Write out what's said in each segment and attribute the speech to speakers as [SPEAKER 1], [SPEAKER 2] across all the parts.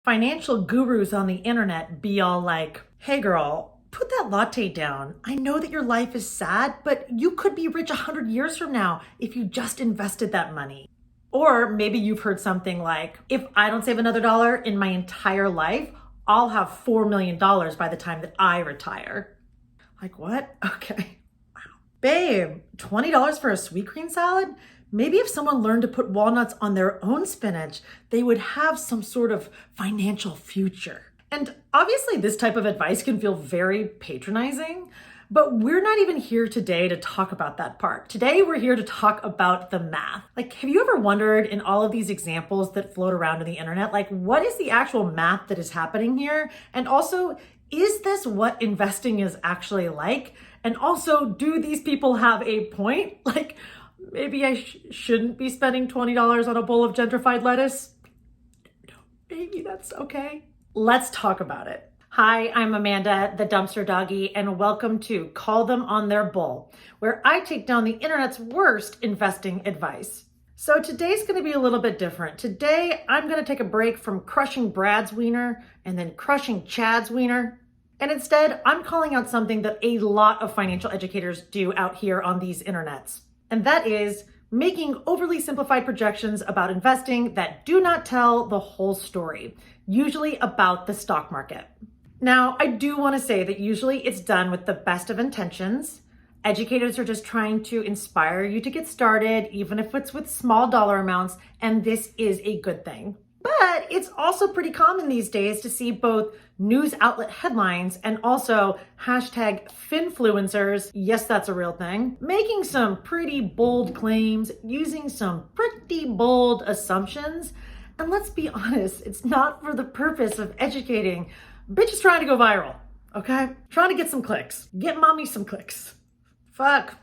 [SPEAKER 1] Financial gurus on the internet be all like, hey girl, put that latte down. I know that your life is sad, but you could be rich 100 years from now if you just invested that money. Or maybe you've heard something like, if I don't save another dollar in my entire life, I'll have $4 million by the time that I retire. Like what? Okay. Wow. Babe, $20 for a sweet green salad? Maybe if someone learned to put walnuts on their own spinach, they would have some sort of financial future. And obviously this type of advice can feel very patronizing, but we're not even here today to talk about that part. Today we're here to talk about the math. Like, have you ever wondered in all of these examples that float around on the internet, like what is the actual math that is happening here? And also, is this what investing is actually like? And also, do these people have a point? Like, maybe I shouldn't be spending $20 on a bowl of gentrified lettuce. No, maybe that's okay. Let's talk about it. Hi, I'm Amanda, the dumpster doggy, and welcome to Call Them on Their Bull, where I take down the internet's worst investing advice. So today's gonna be a little bit different. Today, I'm gonna take a break from crushing Brad's wiener and then crushing Chad's wiener. And instead, I'm calling out something that a lot of financial educators do out here on these internets. And that is making overly simplified projections about investing that do not tell the whole story, usually about the stock market. Now, I do want to say that usually it's done with the best of intentions. Educators are just trying to inspire you to get started, even if it's with small dollar amounts, and this is a good thing. But it's also pretty common these days to see both news outlet headlines and also hashtag finfluencers, yes, that's a real thing, making some pretty bold claims, using some pretty bold assumptions. And let's be honest, it's not for the purpose of educating. Bitch is trying to go viral, okay? Trying to get some clicks. Get mommy some clicks. Fuck,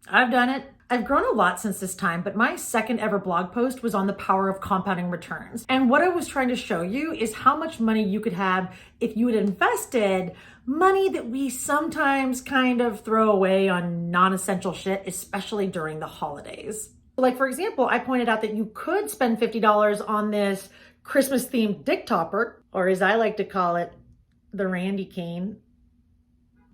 [SPEAKER 1] I've done it. I've grown a lot since this time, but my second ever blog post was on the power of compounding returns. And what I was trying to show you is how much money you could have if you had invested money that we sometimes kind of throw away on non-essential shit, especially during the holidays. Like, for example, I pointed out that you could spend $50 on this Christmas themed dick topper, or as I like to call it, the Randy cane.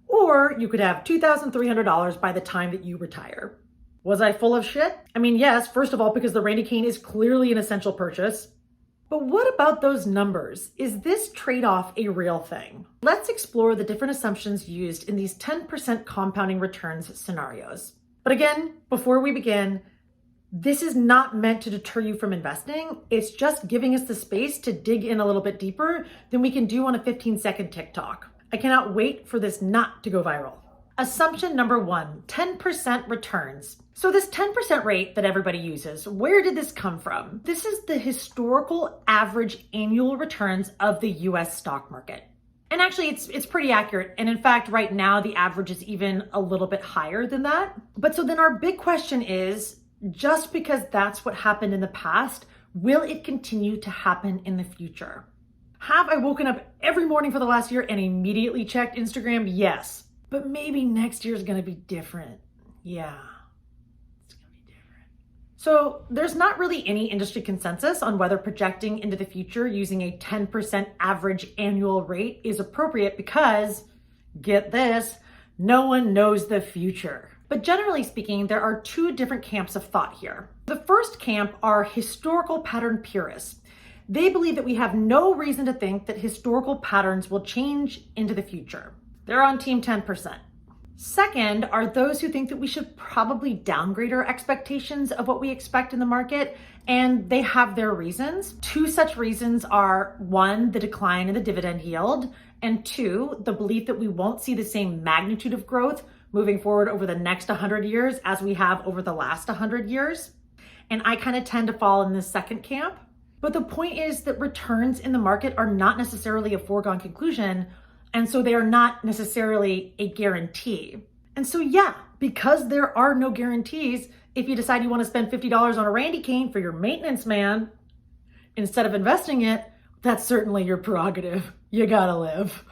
[SPEAKER 1] Or you could have $2,300 by the time that you retire. Was I full of shit? I mean, yes, first of all, because the Randy cane is clearly an essential purchase. But what about those numbers? Is this trade-off a real thing? Let's explore the different assumptions used in these 10% compounding returns scenarios. But again, before we begin, this is not meant to deter you from investing. It's just giving us the space to dig in a little bit deeper than we can do on a 15-second TikTok. I cannot wait for this not to go viral. Assumption number one, 10% returns. So this 10% rate that everybody uses, where did this come from? This is the historical average annual returns of the US stock market. And actually it's pretty accurate. And in fact, right now the average is even a little bit higher than that. But so then our big question is, just because that's what happened in the past, will it continue to happen in the future? Have I woken up every morning for the last year and immediately checked Instagram? Yes. But maybe next year is going to be different. Yeah, it's going to be different. So there's not really any industry consensus on whether projecting into the future using a 10% average annual rate is appropriate because, get this, no one knows the future. But generally speaking, there are two different camps of thought here. The first camp are historical pattern purists. They believe that we have no reason to think that historical patterns will change into the future. They're on team 10%. Second are those who think that we should probably downgrade our expectations of what we expect in the market, and they have their reasons. Two such reasons are, one, the decline in the dividend yield, and two, the belief that we won't see the same magnitude of growth moving forward over the next 100 years as we have over the last 100 years. And I kind of tend to fall in the second camp. But the point is that returns in the market are not necessarily a foregone conclusion, and so they are not necessarily a guarantee. And so yeah, because there are no guarantees, if you decide you want to spend $50 on a Randy cane for your maintenance man, instead of investing it, that's certainly your prerogative. You gotta live.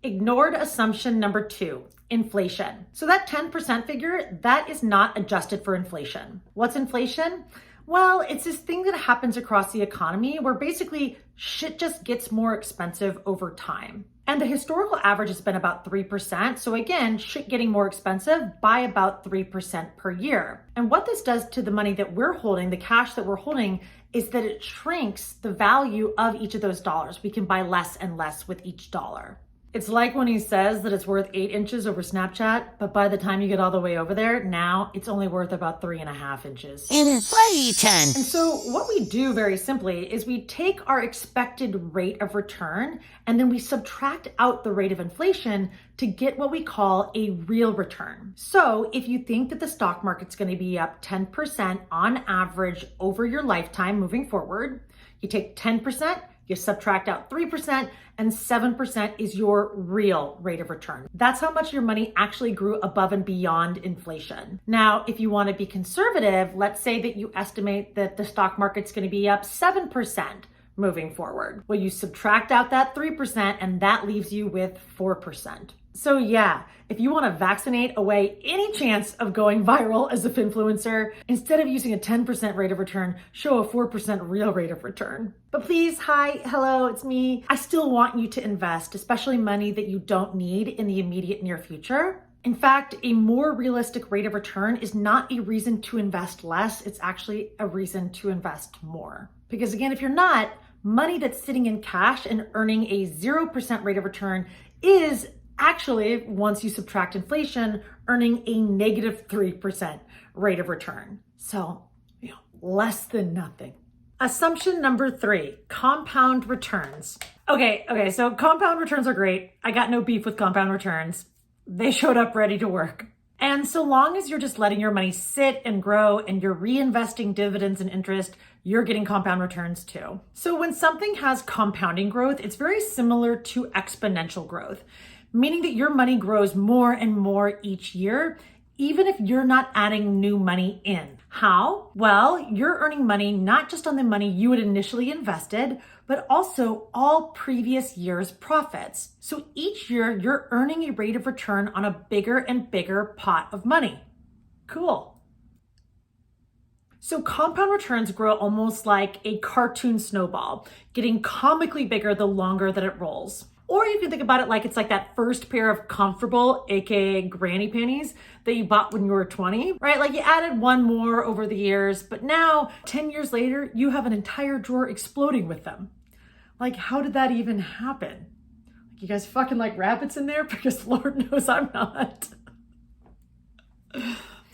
[SPEAKER 1] Ignored assumption number two, inflation. So that 10% figure, that is not adjusted for inflation. What's inflation? Well, it's this thing that happens across the economy where basically shit just gets more expensive over time. And the historical average has been about 3%. So again, shit getting more expensive by about 3% per year. And what this does to the money that we're holding, the cash that we're holding, is that it shrinks the value of each of those dollars. We can buy less and less with each dollar. It's like when he says that it's worth 8 inches over Snapchat, but by the time you get all the way over there, now it's only worth about 3.5 inches.
[SPEAKER 2] Inflation!
[SPEAKER 1] And so what we do very simply is we take our expected rate of return and then we subtract out the rate of inflation to get what we call a real return. So if you think that the stock market's going to be up 10% on average over your lifetime moving forward, you take 10%, you subtract out 3%, and 7% is your real rate of return. That's how much your money actually grew above and beyond inflation. Now, if you want to be conservative, let's say that you estimate that the stock market's going to be up 7% moving forward. Well, you subtract out that 3%, and that leaves you with 4%. So yeah, if you want to vaccinate away any chance of going viral as an influencer, instead of using a 10% rate of return, show a 4% real rate of return. But please, hi, hello, it's me. I still want you to invest, especially money that you don't need in the immediate near future. In fact, a more realistic rate of return is not a reason to invest less. It's actually a reason to invest more. Because again, if you're not, money that's sitting in cash and earning a 0% rate of return is actually, once you subtract inflation, earning a negative 3% rate of return. So, less than nothing. Assumption number 3, compound returns. Okay, so compound returns are great. I got no beef with compound returns. They showed up ready to work. And so long as you're just letting your money sit and grow and you're reinvesting dividends and interest, you're getting compound returns too. So when something has compounding growth, it's very similar to exponential growth, meaning that your money grows more and more each year, even if you're not adding new money in. How? Well, you're earning money not just on the money you had initially invested, but also all previous year's profits. So each year, you're earning a rate of return on a bigger and bigger pot of money. Cool. So compound returns grow almost like a cartoon snowball, getting comically bigger the longer that it rolls. Or you can think about it like it's like that first pair of comfortable, aka granny panties, that you bought when you were 20, right? Like you added one more over the years, but now 10 years later, you have an entire drawer exploding with them. Like, how did that even happen? Like, you guys fucking like rabbits in there? Because Lord knows I'm not.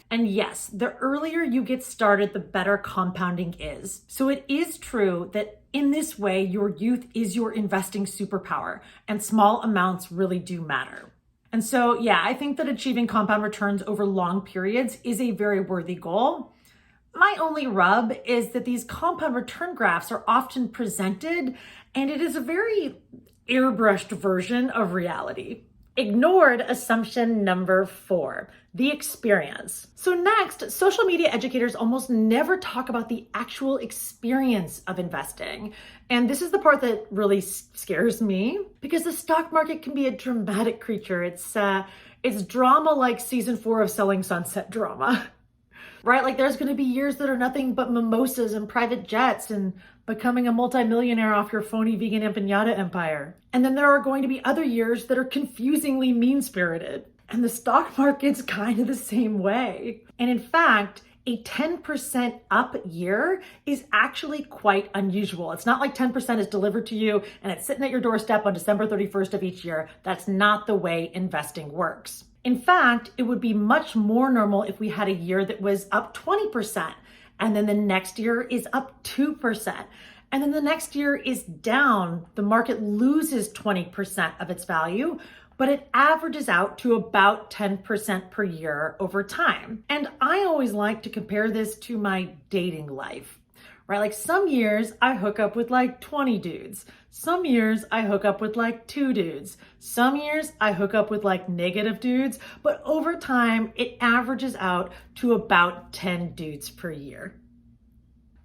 [SPEAKER 1] And yes, the earlier you get started, the better compounding is. So it is true that in this way, your youth is your investing superpower, and small amounts really do matter. And so, yeah, I think that achieving compound returns over long periods is a very worthy goal. My only rub is that these compound return graphs are often presented, and it is a very airbrushed version of reality. Ignored assumption number 4, the experience. So next, social media educators almost never talk about the actual experience of investing. And this is the part that really scares me, because the stock market can be a dramatic creature. It's drama like season 4 of Selling Sunset drama. Right? Like there's going to be years that are nothing but mimosas and private jets and becoming a multimillionaire off your phony vegan empanada empire. And then there are going to be other years that are confusingly mean-spirited. And the stock market's kind of the same way. And in fact, a 10% up year is actually quite unusual. It's not like 10% is delivered to you and it's sitting at your doorstep on December 31st of each year. That's not the way investing works. In fact, it would be much more normal if we had a year that was up 20%, and then the next year is up 2%, and then the next year is down. The market loses 20% of its value, but it averages out to about 10% per year over time. And I always like to compare this to my dating life, right? Like some years I hook up with like 20 dudes. Some years I hook up with like 2 dudes. Some years I hook up with like negative dudes, but over time it averages out to about 10 dudes per year.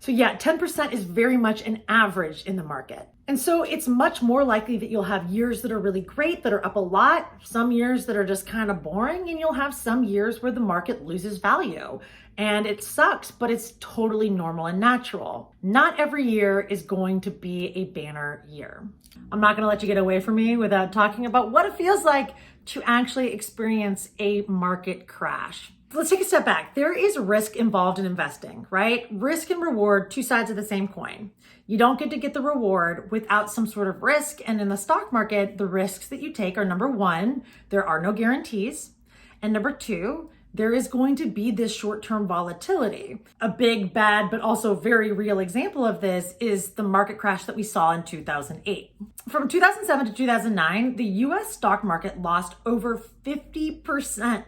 [SPEAKER 1] So yeah, 10% is very much an average in the market. And so it's much more likely that you'll have years that are really great, that are up a lot, some years that are just kind of boring, and you'll have some years where the market loses value. And it sucks, but it's totally normal and natural. Not every year is going to be a banner year. I'm not gonna let you get away from me without talking about what it feels like to actually experience a market crash. Let's take a step back. There is risk involved in investing, right? Risk and reward, two sides of the same coin. You don't get the reward without some sort of risk. And in the stock market, the risks that you take are, number one, there are no guarantees. And number two, there is going to be this short-term volatility. A big, bad, but also very real example of this is the market crash that we saw in 2008. From 2007 to 2009, the US stock market lost over 50%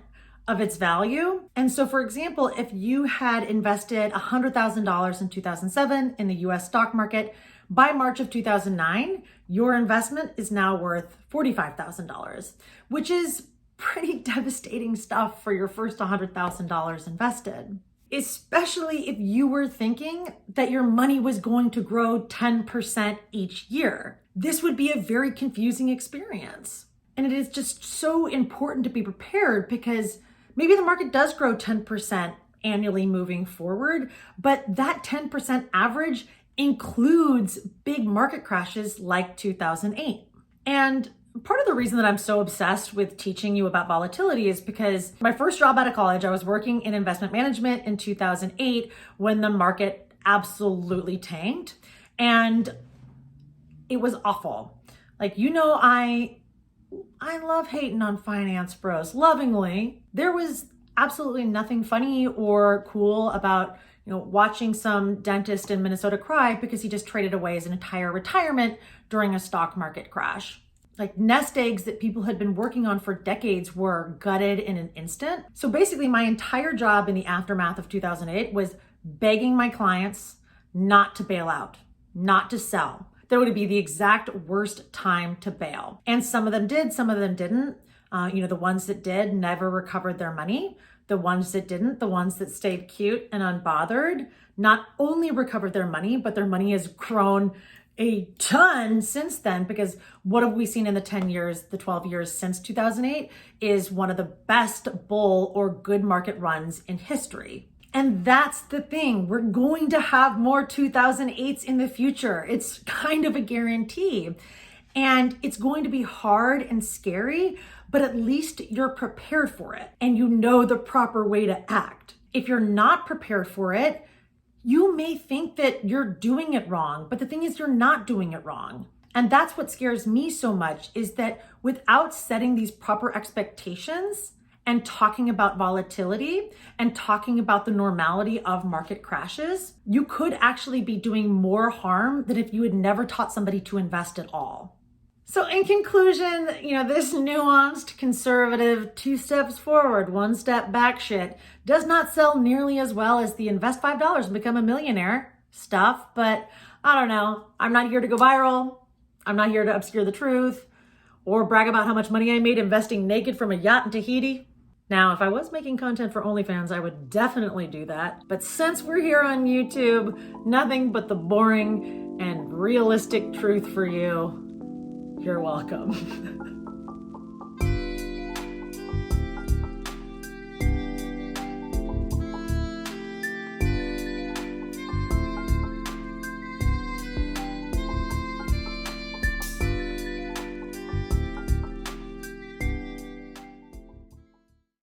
[SPEAKER 1] of its value. And so, for example, if you had invested $100,000 in 2007 in the US stock market, by March of 2009, your investment is now worth $45,000, which is pretty devastating stuff for your first $100,000 invested. Especially if you were thinking that your money was going to grow 10% each year. This would be a very confusing experience. And it is just so important to be prepared, because maybe the market does grow 10% annually moving forward, but that 10% average includes big market crashes like 2008. And part of the reason that I'm so obsessed with teaching you about volatility is because my first job out of college, I was working in investment management in 2008 when the market absolutely tanked, and it was awful. Like, I love hating on finance bros lovingly. There was absolutely nothing funny or cool about, watching some dentist in Minnesota cry because he just traded away his entire retirement during a stock market crash. Like, nest eggs that people had been working on for decades were gutted in an instant. So basically, my entire job in the aftermath of 2008 was begging my clients not to bail out, not to sell. That would be the exact worst time to bail. And some of them did, some of them didn't. The ones that did never recovered their money. The ones that didn't, the ones that stayed cute and unbothered, not only recovered their money, but their money has grown a ton since then, because what have we seen in the 10 years, the 12 years since 2008 is one of the best bull or good market runs in history. And that's the thing. We're going to have more 2008s in the future. It's kind of a guarantee. And it's going to be hard and scary, but at least you're prepared for it and you know the proper way to act. If you're not prepared for it, you may think that you're doing it wrong, but the thing is, you're not doing it wrong. And that's what scares me so much, is that without setting these proper expectations and talking about volatility and talking about the normality of market crashes, you could actually be doing more harm than if you had never taught somebody to invest at all. So in conclusion, this nuanced, conservative, 2 steps forward, 1 step back shit does not sell nearly as well as the invest $5 and become a millionaire stuff. But I don't know. I'm not here to go viral. I'm not here to obscure the truth or brag about how much money I made investing naked from a yacht in Tahiti. Now, if I was making content for OnlyFans, I would definitely do that. But since we're here on YouTube, nothing but the boring and realistic truth for you. You're welcome.